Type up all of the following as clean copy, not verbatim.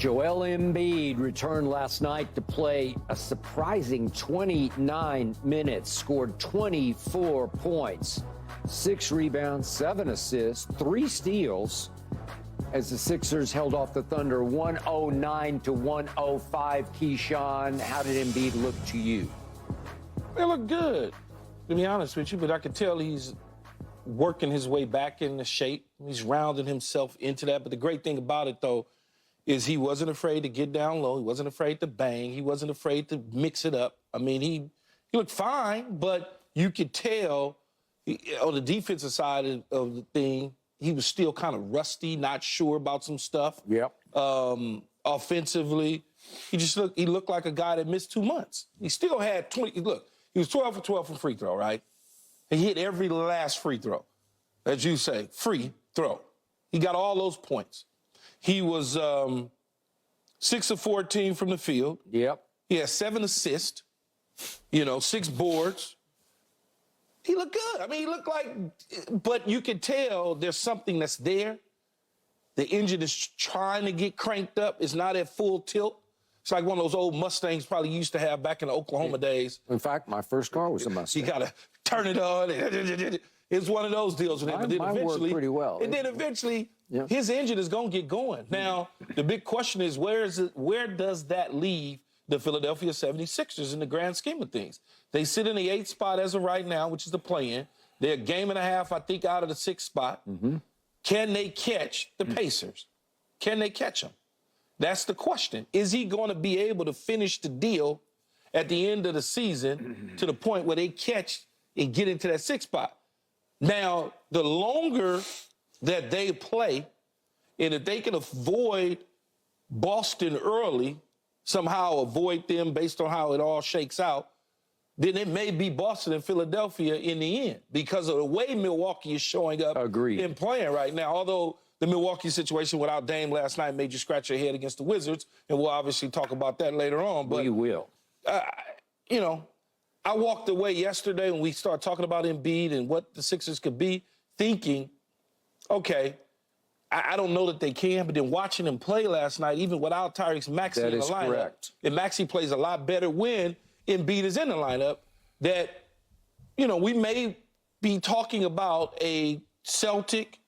Joel Embiid returned last night to play a surprising 29 minutes, scored 24 points, 6 rebounds, 7 assists, 3 steals, as the Sixers held off the Thunder 109 to 105. Keyshawn, how did Embiid look to you? They look good, to be honest with you, but I could tell he's working his way back into shape. He's rounding himself into that. But the great thing about it, though, is he wasn't afraid to get down low. He wasn't afraid to bang. He wasn't afraid to mix it up. I mean, he looked fine, but you could tell on the defensive side of the thing, he was still kind of rusty, not sure about some stuff. Yep. Offensively, he looked like a guy that missed 2 months. He still had 20. Look, he was 12 for 12 from free throw, right? He hit every last free throw, as you say, free throw. He got all those points. He was 6 of 14 from the field. Yep. He had 7 assists, 6 boards. He looked good. I mean, he looked like, but you could tell there's something that's there. The engine is trying to get cranked up. It's not at full tilt. It's like one of those old Mustangs probably used to have back in the Oklahoma days. In fact, my first car was a Mustang. You got to turn it on. It's one of those deals with him. Mine worked pretty well. And then eventually, yeah, his engine is going to get going. Now, the big question is, where does that leave the Philadelphia 76ers in the grand scheme of things? They sit in the 8th spot as of right now, which is the play-in. They're a game and a half, I think, out of the 6th spot. Mm-hmm. Can they catch the Pacers? Can they catch them? That's the question. Is he going to be able to finish the deal at the end of the season to the point where they catch and get into that 6th spot? Now, the longer that they play, and if they can avoid Boston early, somehow avoid them based on how it all shakes out, then it may be Boston and Philadelphia in the end because of the way Milwaukee is showing up and playing right now. Although the Milwaukee situation without Dame last night made you scratch your head against the Wizards, and we'll obviously talk about that later on. But we will. I walked away yesterday when we started talking about Embiid and what the Sixers could be, thinking, okay, I don't know that they can, but then watching them play last night, even without Tyrese Maxey in the lineup, correct. And Maxey plays a lot better when Embiid is in the lineup, that, we may be talking about a Celtic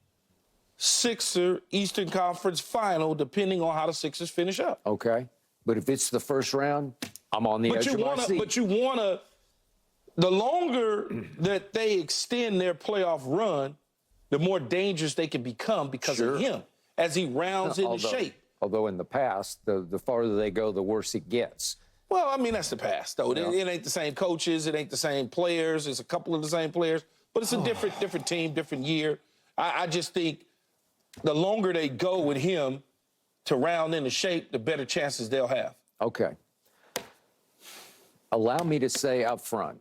Sixer Eastern Conference final, depending on how the Sixers finish up. Okay. But if it's the first round, I'm on the edge of my seat. But you want to, the longer that they extend their playoff run, the more dangerous they can become because of him as he rounds into shape. Although in the past, the farther they go, the worse it gets. Well, I mean, that's the past, though. Yeah. It ain't the same coaches. It ain't the same players. There's a couple of the same players. But it's a different team, different year. I just think the longer they go with him to round into shape, the better chances they'll have. Okay. Allow me to say up front,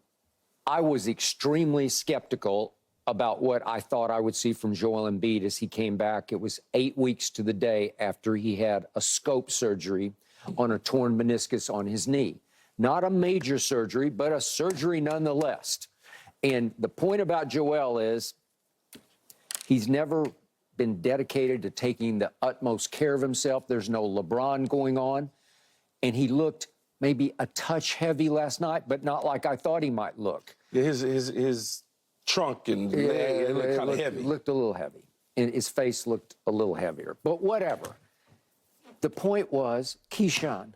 I was extremely skeptical about what I thought I would see from Joel Embiid as he came back. It was 8 weeks to the day after he had a scope surgery on a torn meniscus on his knee. Not a major surgery, but a surgery nonetheless. And the point about Joel is he's never been dedicated to taking the utmost care of himself. There's no LeBron going on. And he looked maybe a touch heavy last night, but not like I thought he might look. Yeah, his trunk and leg looked kind of heavy. Looked a little heavy. And his face looked a little heavier. But whatever. The point was, Keyshawn,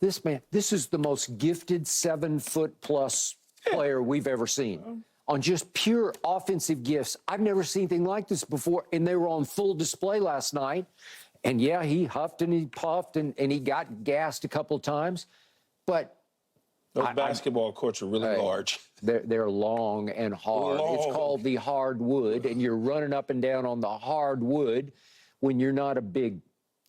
this man, this is the most gifted 7-foot-plus player we've ever seen. On just pure offensive gifts. I've never seen anything like this before, and they were on full display last night. And, yeah, he huffed and he puffed and he got gassed a couple of times. But those basketball courts are really large. They're long and hard. It's called the hardwood, and you're running up and down on the hardwood when you're not a big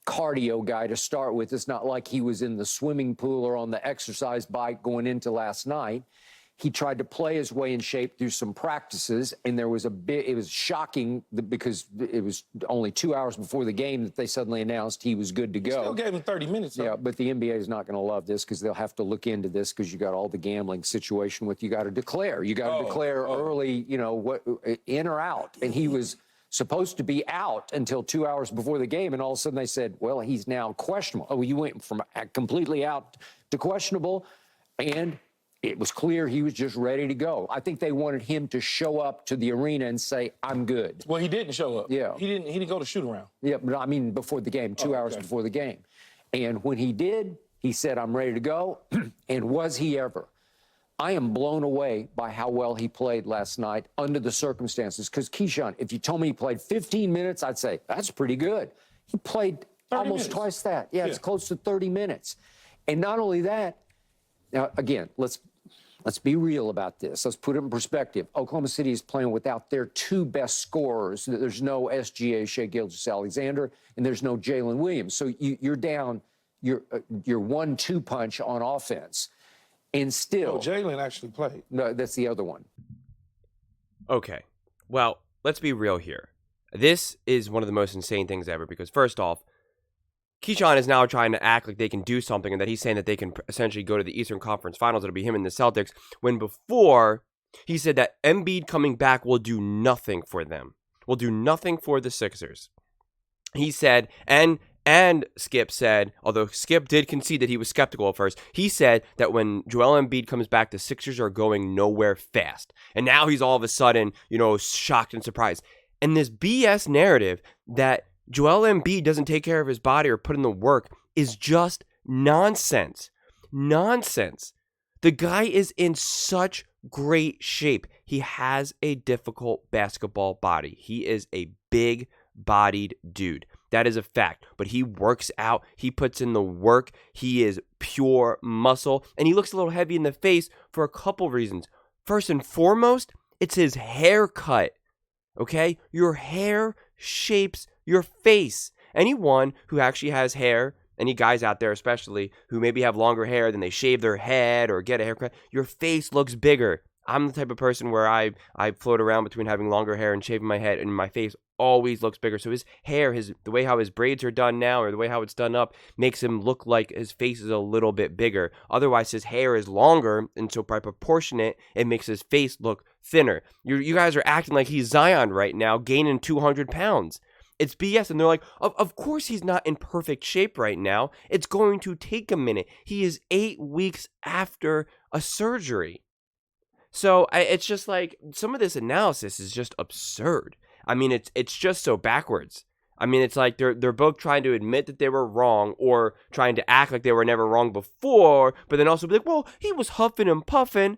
cardio guy to start with. It's not like he was in the swimming pool or on the exercise bike going into last night. He tried to play his way in shape through some practices, and there was it was shocking because it was only 2 hours before the game that they suddenly announced he was good to go. Still gave him 30 minutes. Though. Yeah, but the NBA is not going to love this because they'll have to look into this because you got all the gambling situation with you got to declare. You got to declare early, what in or out. And he was supposed to be out until 2 hours before the game, and all of a sudden they said, well, he's now questionable. Oh, you went from completely out to questionable, and it was clear he was just ready to go. I think they wanted him to show up to the arena and say, I'm good. Well, he didn't show up. Yeah. He didn't go to shoot around. Yeah, but I mean before the game, 2 hours before the game. And when he did, he said, I'm ready to go. And was he ever? I am blown away by how well he played last night under the circumstances. Because, Keyshawn, if you told me he played 15 minutes, I'd say, that's pretty good. He played almost twice that. Yeah, it's close to 30 minutes. And not only that, now, again, let's be real about this. Let's put it in perspective. Oklahoma City is playing without their two best scorers. There's no SGA, Shai Gilgeous-Alexander, and there's no Jalen Williams. So you're down your 1-2 punch on offense. And still... Oh, Jalen actually played. No, that's the other one. Okay. Well, let's be real here. This is one of the most insane things ever because, first off, Keyshawn is now trying to act like they can do something and that he's saying that they can essentially go to the Eastern Conference Finals. It'll be him and the Celtics. When before, he said that Embiid coming back will do nothing for them. Will do nothing for the Sixers. He said, and Skip said, although Skip did concede that he was skeptical at first, he said that when Joel Embiid comes back, the Sixers are going nowhere fast. And now he's all of a sudden, shocked and surprised. And this BS narrative that Joel Embiid doesn't take care of his body or put in the work is just nonsense. Nonsense. The guy is in such great shape. He has a difficult basketball body. He is a big-bodied dude. That is a fact. But he works out. He puts in the work. He is pure muscle. And he looks a little heavy in the face for a couple reasons. First and foremost, it's his haircut. Okay? Your hair shapes your face. Anyone who actually has hair, any guys out there especially, who maybe have longer hair than they shave their head or get a haircut, your face looks bigger. I'm the type of person where I float around between having longer hair and shaving my head, and my face always looks bigger. So his hair, the way how his braids are done now, or the way how it's done up, makes him look like his face is a little bit bigger. Otherwise, his hair is longer, and so by proportionate, it makes his face look thinner. You guys are acting like he's Zion right now, gaining 200 pounds. It's BS. And they're like, of course he's not in perfect shape right now. It's going to take a minute. He is 8 weeks after a surgery. So it's just like some of this analysis is just absurd. I mean, it's just so backwards. I mean, it's like they're both trying to admit that they were wrong or trying to act like they were never wrong before, but then also be like, well, he was huffing and puffing.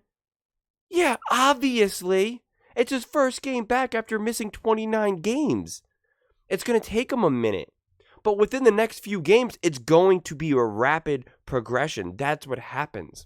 Yeah, obviously. It's his first game back after missing 29 games. It's going to take him a minute. But within the next few games, it's going to be a rapid progression. That's what happens.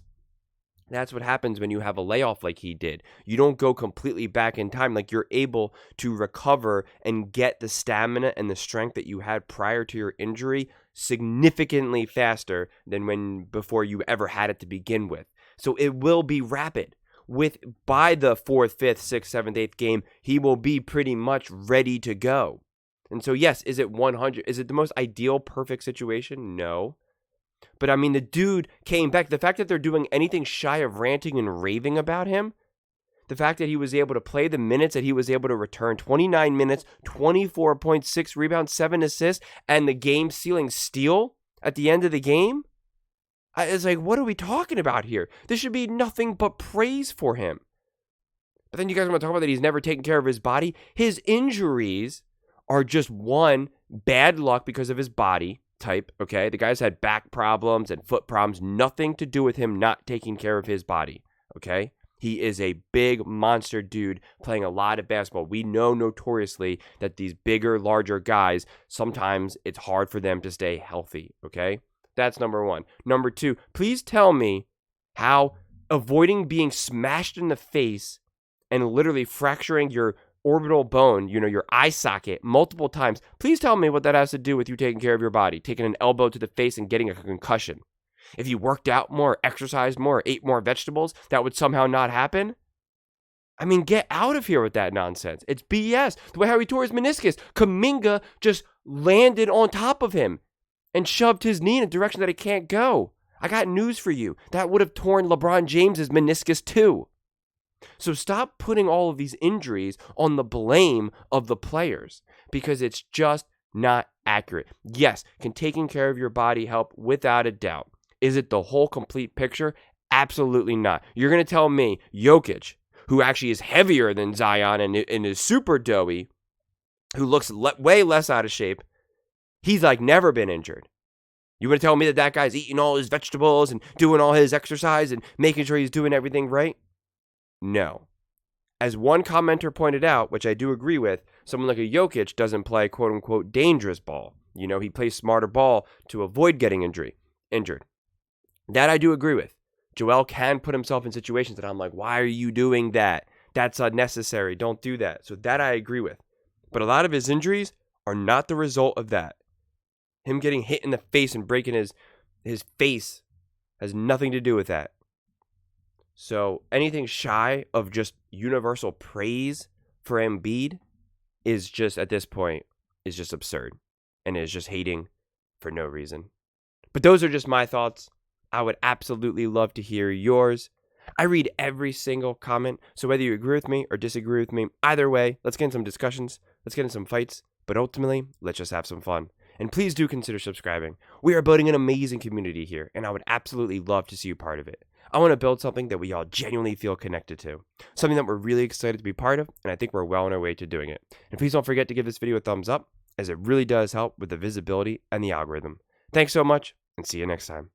That's what happens when you have a layoff like he did. You don't go completely back in time. Like, you're able to recover and get the stamina and the strength that you had prior to your injury significantly faster than before you ever had it to begin with. So it will be rapid. By the 4th, 5th, 6th, 7th, 8th game, he will be pretty much ready to go. And so, yes, is it 100? Is it the most ideal, perfect situation? No. But, I mean, the dude came back. The fact that they're doing anything shy of ranting and raving about him, the fact that he was able to play the minutes that he was able to return, 29 minutes, 24.6 rebounds, 7 assists, and the game-sealing steal at the end of the game, it's like, what are we talking about here? This should be nothing but praise for him. But then you guys want to talk about that he's never taken care of his body? His injuries are just one, bad luck because of his body type, okay? The guy's had back problems and foot problems, nothing to do with him not taking care of his body, okay? He is a big monster dude playing a lot of basketball. We know notoriously that these bigger, larger guys, sometimes it's hard for them to stay healthy, okay? That's number one. Number two, please tell me how avoiding being smashed in the face and literally fracturing your orbital bone, your eye socket multiple times. Please tell me what that has to do with you taking care of your body, taking an elbow to the face and getting a concussion. If you worked out more, exercised more, ate more vegetables, that would somehow not happen? I mean, get out of here with that nonsense. It's BS. The way how he tore his meniscus, Kuminga just landed on top of him and shoved his knee in a direction that it can't go. I got news for you. That would have torn LeBron James's meniscus too. So stop putting all of these injuries on the blame of the players because it's just not accurate. Yes, can taking care of your body help? Without a doubt. Is it the whole complete picture? Absolutely not. You're going to tell me Jokic, who actually is heavier than Zion and is super doughy, who looks way less out of shape, he's like never been injured. You want to tell me that guy's eating all his vegetables and doing all his exercise and making sure he's doing everything right? No. As one commenter pointed out, which I do agree with, someone like a Jokic doesn't play quote-unquote dangerous ball. You know, he plays smarter ball to avoid getting injured. That I do agree with. Joel can put himself in situations that I'm like, why are you doing that? That's unnecessary. Don't do that. So that I agree with. But a lot of his injuries are not the result of that. Him getting hit in the face and breaking his face has nothing to do with that. So anything shy of just universal praise for Embiid is just, at this point, is just absurd. And is just hating for no reason. But those are just my thoughts. I would absolutely love to hear yours. I read every single comment, so whether you agree with me or disagree with me, either way, let's get in some discussions, let's get in some fights, but ultimately, let's just have some fun. And please do consider subscribing. We are building an amazing community here, and I would absolutely love to see you part of it. I want to build something that we all genuinely feel connected to, something that we're really excited to be part of, and I think we're well on our way to doing it. And please don't forget to give this video a thumbs up, as it really does help with the visibility and the algorithm. Thanks so much, and see you next time.